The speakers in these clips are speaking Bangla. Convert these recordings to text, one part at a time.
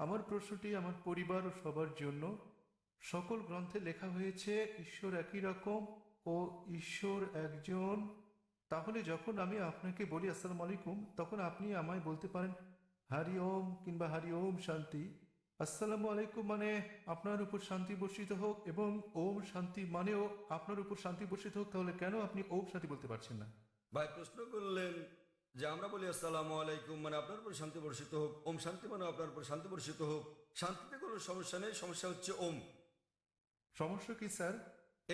আমার প্রশ্নটি আমার পরিবার ও সবার জন্য। সকল গ্রন্থে লেখা হয়েছে ঈশ্বর একই রকম ও ঈশ্বর একজন। তাহলে যখন আমি আপনাকে বলি আসসালামু আলাইকুম, তখন আপনি আমায় বলতে পারেন হারি ওম কিংবা হারি ওম শান্তি। আসসালামু আলাইকুম মানে আপনার উপর শান্তি বর্ষিত হোক, এবং ওম শান্তি মানেও আপনার উপর শান্তি বর্ষিত হোক। তাহলে কেন আপনি ওম শান্তি বলতে পারছেন না? ভাই প্রশ্ন করলেন যে আমরা বলি আসসালামু আলাইকুম মানে আপনার উপর শান্তি বর্ষিত হোক, ওম শান্তি মানে আপনার উপর শান্তি বর্ষিত হোক। শান্তিতে কোনো সমস্যা নেই, সমস্যা হচ্ছে ওম। সমস্যা কি স্যার?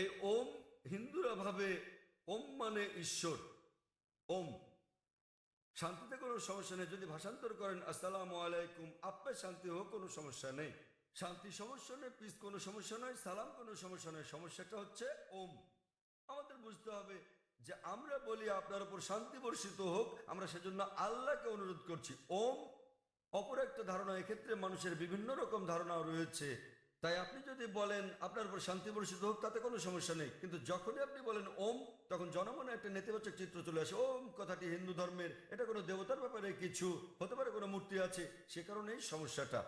এই ওম হিন্দুরা ভাবে ওম মানে ঈশ্বর। ওম শান্তিতে কোনো সমস্যা নেই। যদি ভাষান্তর করেন আসসালামু আলাইকুম আপনার শান্তি হোক, কোনো সমস্যা নেই। শান্তি সমস্যা নেই, পিস কোনো সমস্যা নয়, সালাম কোনো সমস্যা নয়, সমস্যাটা হচ্ছে ওম। আমাদের বুঝতে হবে যে আমরা বলি আপনার উপর শান্তি বর্ষিত হোক, আমরা সেজন্য আল্লাহকে অনুরোধ করছি। ওম অপর একটা ধারণা, এক্ষেত্রে মানুষের বিভিন্ন রকম ধারণা রয়েছে। তাই আপনি যদি বলেন আপনার উপর শান্তি বর্ষিত হোক, তাতে কোনো সমস্যা নেই। কিন্তু যখনই আপনি বলেন ওম, তখন জনমনে একটা নেতিবাচক চিত্র চলে আসে। ওম কথাটি হিন্দু ধর্মের, এটা কোনো দেবতার ব্যাপারে কিছু হতে পারে, কোনো মূর্তি আছে, সে কারণেই সমস্যাটা।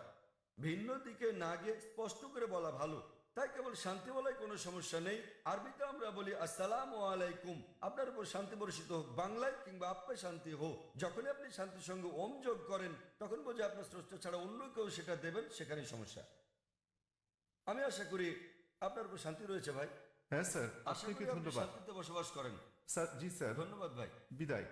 ভিন্ন দিকে না গিয়ে স্পষ্ট করে বলা ভালো। তাই কেবল শান্তি বলায় কোনো সমস্যা নেই। আরবিতে আমরা বলি আসসালামু আলাইকুম আপনার উপর শান্তি বর্ষিত হোক, বাংলায় কিংবা আপনার শান্তি হোক। যখনই আপনি শান্তির সঙ্গে ওম যোগ করেন, তখন বোঝে আপনার স্রষ্টা ছাড়া অন্য কেউ সেটা দেবেন, সেখানেই সমস্যা। আমি আশা করি আপনার উপর শান্তি রয়েছে ভাই। হ্যাঁ স্যার, আশা আপনাকে করি আপনি ধন্যবাদ। শান্তিতে বসবাস করেন। স্যার, জি স্যার। ধন্যবাদ ভাই। বিদায়।